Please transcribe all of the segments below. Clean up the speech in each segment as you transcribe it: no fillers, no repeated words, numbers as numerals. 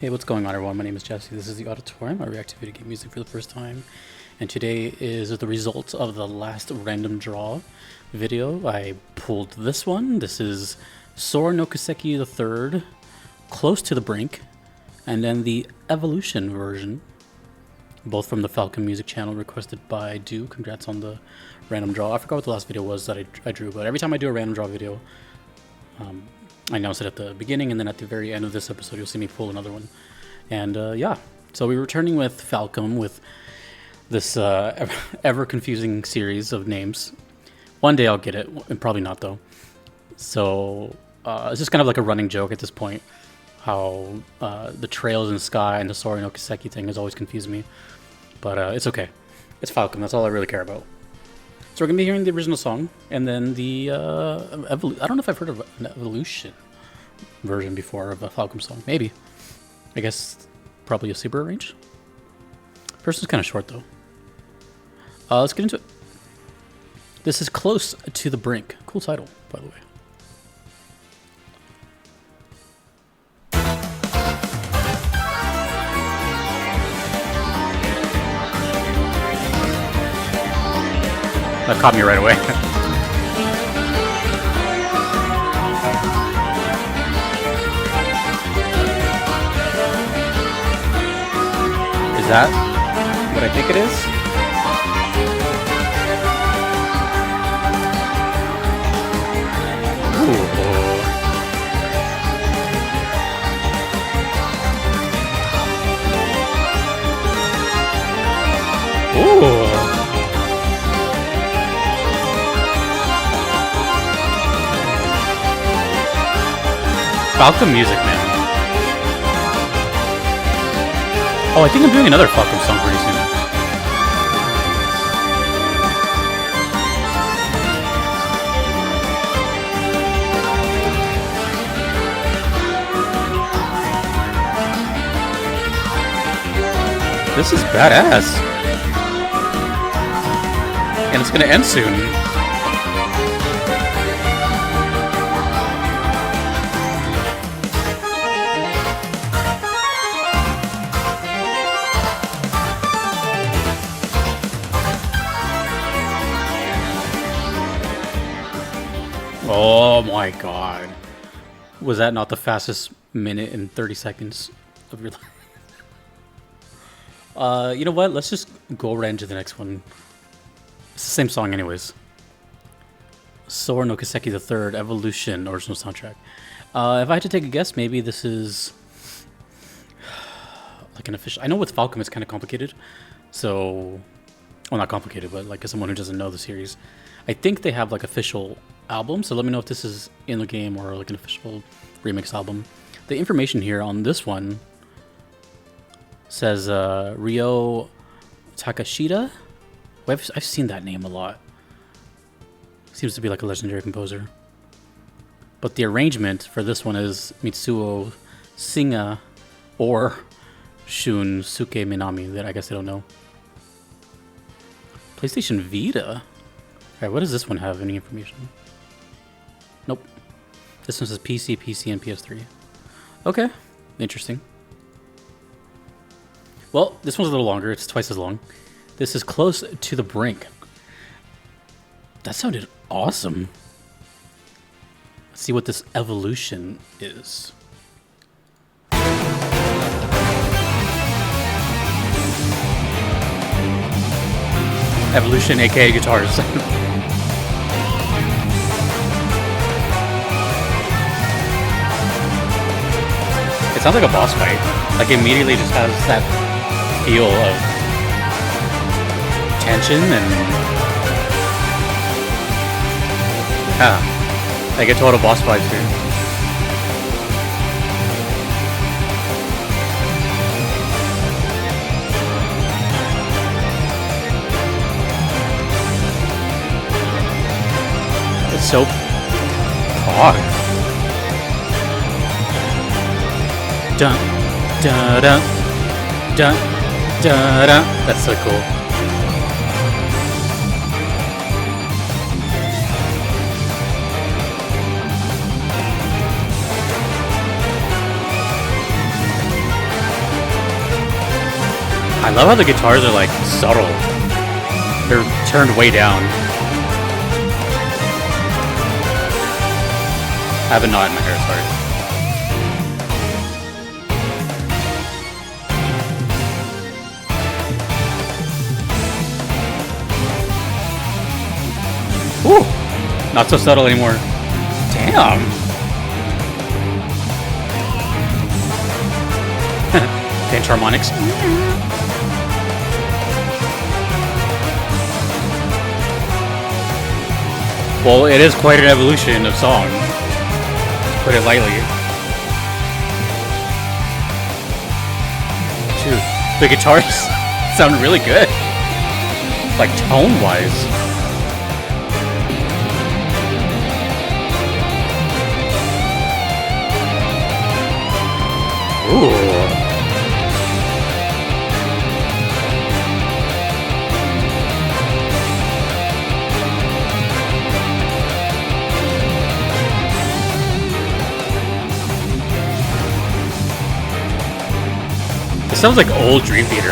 Hey, what's going on, everyone? My name is Jesse. This is the Auditorium. I react to video game music for the first time, and today is the results of the last random draw video. I pulled this one. This is Sora no Kiseki III, Close to the Brink, and then the Evolution version, both from the Falcon Music channel, requested by Do. Congrats on the random draw. I forgot what the last video was that I drew, but every time I do a random draw video, I announce it at the beginning, and then at the very end of this episode, you'll see me pull another one. And yeah, so we're returning with Falcom with this ever-confusing series of names. One day I'll get it, and probably not, though. So it's just kind of like a running joke at this point, how the trails in the sky and the Sora no Kiseki thing has always confused me. But it's okay. It's Falcom, that's all I really care about. So we're going to be hearing the original song, and then the I don't know if I've heard of an Evolution version before of a Falcom song. Maybe. I guess probably a super range. First one's kind of short, though. Let's get into it. This is Close to the Brink. Cool title, by the way. That caught me right away. Is that what I think it is? Ooh. Ooh. Falcom music, man. Oh, I think I'm doing another Falcom song pretty soon. This is badass. And it's gonna end soon. Oh my god. Was that not the fastest minute and 30 seconds of your life? You know what? Let's just go right into the next one. It's the same song anyways. Sora no Kiseki III, Evolution, original soundtrack. If I had to take a guess, maybe this is like an official... I know with Falcom it's kind of complicated. So... Well, not complicated, but like as someone who doesn't know the series. I think they have like official album, so let me know if this is in the game or like an official remix album. The information here on this one says Ryo Takashita. Well, I've seen that name a lot. Seems to be like a legendary composer. But the arrangement for this one is Mitsuo Singa or Shunsuke Minami. That I guess I don't know. PlayStation Vita. Alright, what does this one have? Any information? Nope. This one says PC, PC, and PS3. Okay. Interesting. Well, this one's a little longer. It's twice as long. This is Close to the Brink. That sounded awesome. Let's see what this Evolution is. Evolution, aka guitars. It sounds like a boss fight. Like, it immediately just has that feel of tension and... Yeah. Like a total boss fight too. It's so... hard. Dun, dun, dun, dun, dun, dun. That's so cool. I love how the guitars are like subtle. They're turned way down. I have a knot in my hair, sorry. Ooh, not so subtle anymore. Damn. Pinch harmonics. Well, it is quite an evolution of song. To put it lightly. Shoot, the guitars sound really good. Like tone-wise. Ooh. It sounds like old Dream Theater.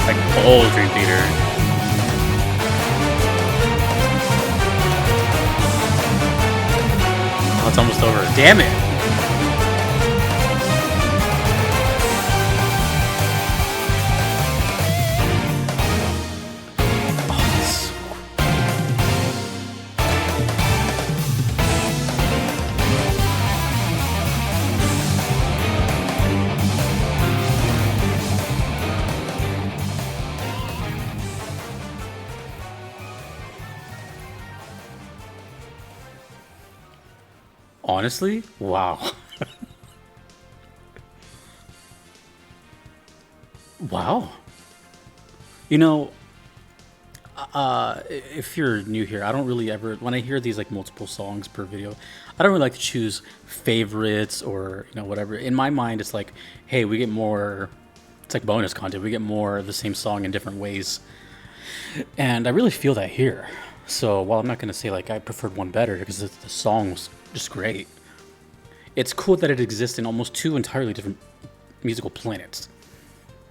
Like old Dream Theater. Oh, it's almost over. Damn it! Honestly, wow. Wow. You know, if you're new here, I don't really ever, when I hear these like multiple songs per video, I don't really like to choose favorites or, you know, whatever. In my mind, it's like, hey, we get more, it's like bonus content. We get more of the same song in different ways. And I really feel that here. So while I'm not going to say like I preferred one better because the song was just great, it's cool that it exists in almost two entirely different musical planets.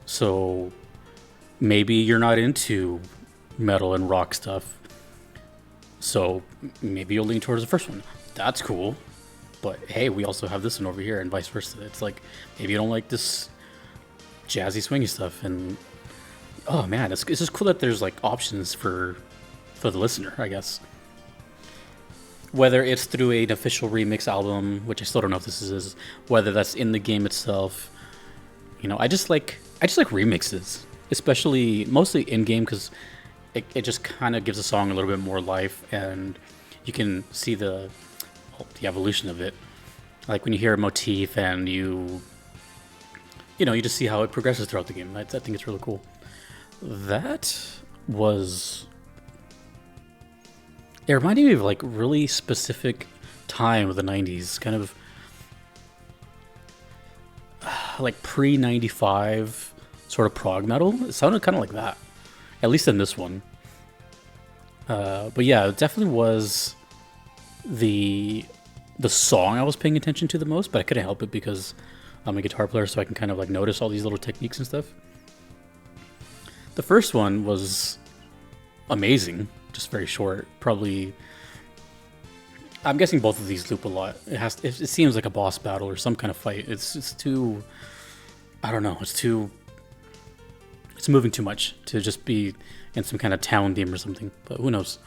So maybe you're not into metal and rock stuff, so maybe you'll lean towards the first one. That's cool. But hey, we also have this one over here and vice versa. It's like, maybe you don't like this jazzy swingy stuff, and oh man, it's just cool that there's like options for the listener, I guess. Whether it's through an official remix album, which I still don't know if this is, whether that's in the game itself. You know, I just like remixes, especially mostly in game, because it just kind of gives a song a little bit more life, and you can see the evolution of it. Like when you hear a motif and you just see how it progresses throughout the game. I think it's really cool. That was, it reminded me of like really specific time of the 90s, kind of like pre-95 sort of prog metal. It sounded kind of like that, at least in this one. But yeah, it definitely was the song I was paying attention to the most, but I couldn't help it because I'm a guitar player, so I can kind of like notice all these little techniques and stuff. The first one was amazing, just very short. Probably, I'm guessing both of these loop a lot. It seems like a boss battle or some kind of fight. It's too, I don't know. It's moving too much to just be in some kind of town theme or something. But who knows?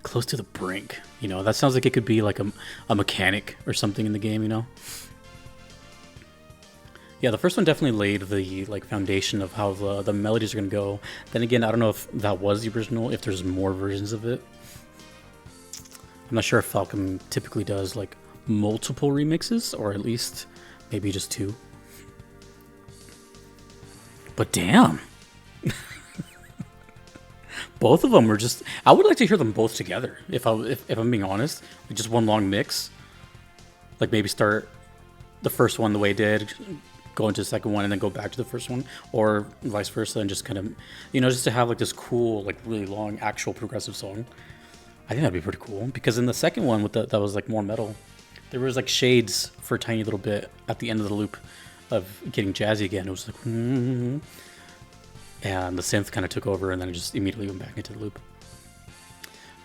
Close to the brink. You know, that sounds like it could be like a mechanic or something in the game. You know. Yeah, the first one definitely laid the like foundation of how the melodies are gonna go. Then again, I don't know if that was the original, if there's more versions of it. I'm not sure if Falcom typically does like multiple remixes, or at least maybe just two. But damn. Both of them were just, I would like to hear them both together, if I'm being honest. Like just one long mix. Like maybe start the first one the way it did, go into the second one and then go back to the first one, or vice versa, and just kind of, just to have like this cool, like really long actual progressive song. I think that'd be pretty cool, because in the second one with that was like more metal, there was like shades for a tiny little bit at the end of the loop of getting jazzy again. It was like, and the synth kind of took over, and then it just immediately went back into the loop.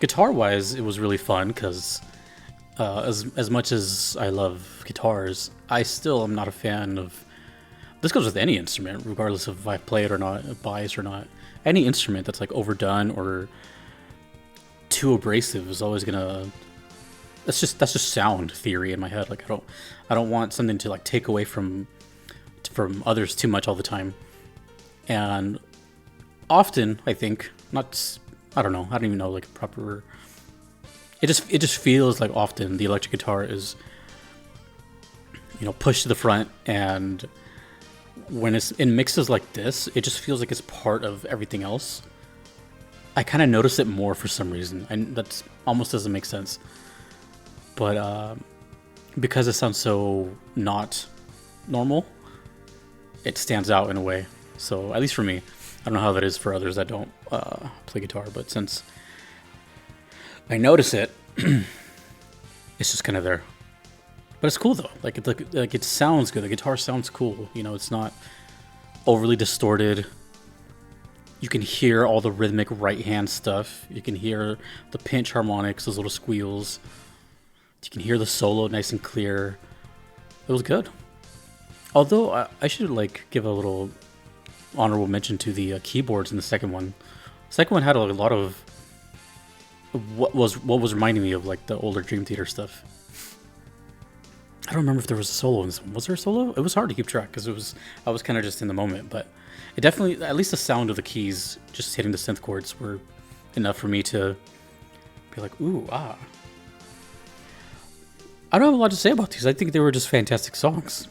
Guitar-wise, it was really fun because as much as I love guitars, I still am not a fan of. This goes with any instrument, regardless of if I play it or not, bias or not. Any instrument that's like overdone or too abrasive is always gonna. That's just sound theory in my head. Like I don't want something to like take away from others too much all the time. And often, I think, I don't know, I don't even know like a proper. It just feels like often the electric guitar is, pushed to the front, and when it's in mixes like this, it just feels like it's part of everything else. I kind of notice it more for some reason, and that's almost doesn't make sense. But because it sounds so not normal, it stands out in a way. So at least for me, I don't know how that is for others that don't play guitar, but since I notice it, it's just kind of there. But it's cool though. Like it sounds good. The guitar sounds cool. It's not overly distorted. You can hear all the rhythmic right hand stuff. You can hear the pinch harmonics, those little squeals. You can hear the solo nice and clear. It was good. Although I should give a little honorable mention to the keyboards in the second one. The second one had a lot of what was reminding me of like the older Dream Theater stuff. I don't remember if there was a solo in this one. Was there a solo? It was hard to keep track because I was kind of just in the moment, but it definitely, at least the sound of the keys just hitting the synth chords were enough for me to be like, ooh, ah. I don't have a lot to say about these. I think they were just fantastic songs.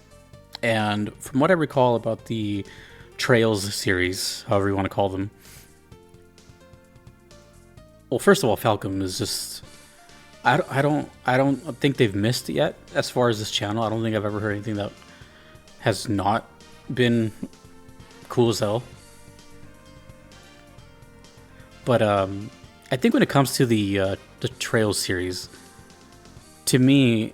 And from what I recall about the Trails series, however you want to call them, well, first of all, Falcom is just, I don't think they've missed it yet as far as this channel. I don't think I've ever heard anything that has not been cool as hell. But I think when it comes to the Trails series, to me,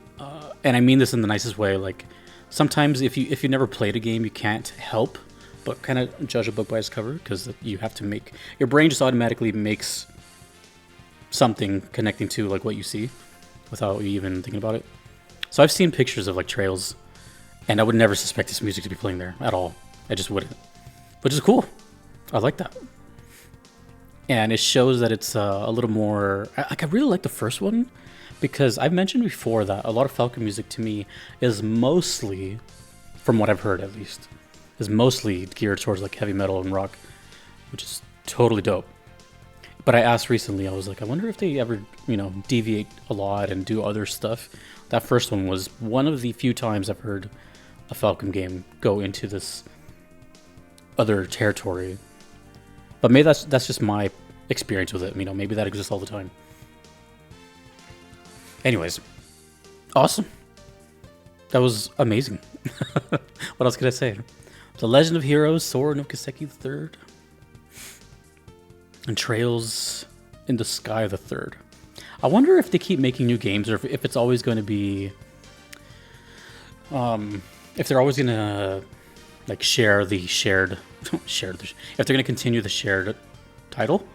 and I mean this in the nicest way, like sometimes if you never played a game, you can't help but kind of judge a book by its cover, because you have to make your brain just automatically makes something connecting to like what you see without you even thinking about it. So I've seen pictures of like Trails, and I would never suspect this music to be playing there at all. I just wouldn't, which is cool. I like that. And it shows that it's a little more, like I really like the first one, because I've mentioned before that a lot of Falcon music to me is mostly, from what I've heard at least, is mostly geared towards like heavy metal and rock, which is totally dope. But I asked recently, I was like, I wonder if they ever, deviate a lot and do other stuff. That first one was one of the few times I've heard a Falcon game go into this other territory. But maybe that's just my experience with it. Maybe that exists all the time. Anyways, awesome. That was amazing. What else could I say? The Legend of Heroes, Sora no Kiseki III, and Trails in the Sky the Third. I wonder if they keep making new games, or if it's always going to be, if they're always going to like share the shared, if they're going to continue the shared title.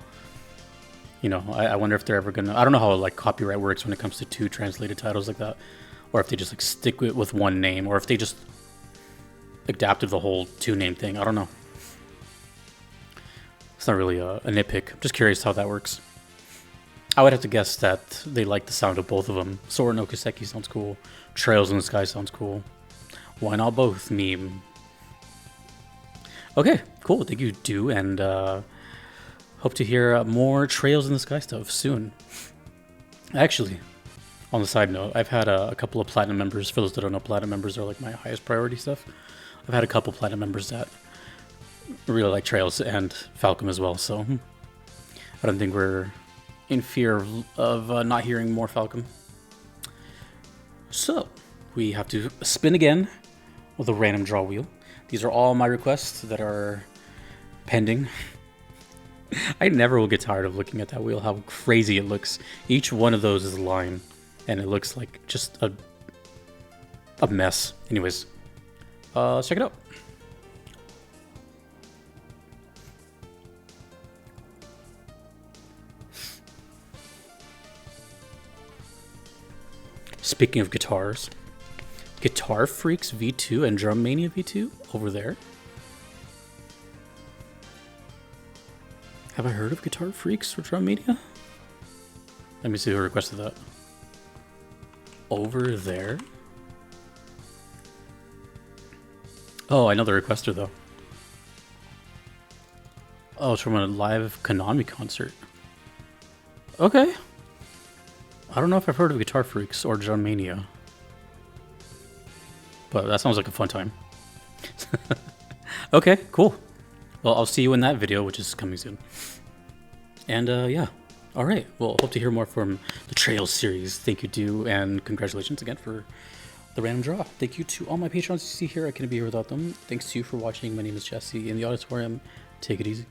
I wonder if they're ever going to, I don't know how like copyright works when it comes to two translated titles like that, or if they just like stick with one name, or if they just adapted the whole two-name thing. I don't know. It's not really a nitpick. I'm just curious how that works. I would have to guess that they like the sound of both of them. Sora no Kiseki sounds cool. Trails in the Sky sounds cool. Why not both? Meme. Okay, cool. Thank you, Do, and hope to hear more Trails in the Sky stuff soon. Actually, on the side note, I've had a couple of Platinum members. For those that don't know, Platinum members are like my highest priority stuff. I've had a couple Platinum members that really like Trails and Falcom as well, so I don't think we're in fear of not hearing more Falcom. So, we have to spin again with a random draw wheel. These are all my requests that are pending. I never will get tired of looking at that wheel, how crazy it looks. Each one of those is a line, and it looks like just a mess. Anyways, let's check it out. Speaking of guitars, Guitar Freaks V2 and Drum Mania V2 over there. Have I heard of Guitar Freaks or Drum Mania? Let me see who requested that. Over there? Oh, I know the requester though. Oh, it's from a live Konami concert. Okay. I don't know if I've heard of Guitar Freaks or Drum Mania. But that sounds like a fun time. Okay, cool. Well, I'll see you in that video, which is coming soon. And yeah. Alright, well, hope to hear more from the Trails series. Thank you, Do, and congratulations again for the random draw. Thank you to all my patrons you see here. I couldn't be here without them. Thanks to you for watching. My name is Jesse in the auditorium. Take it easy.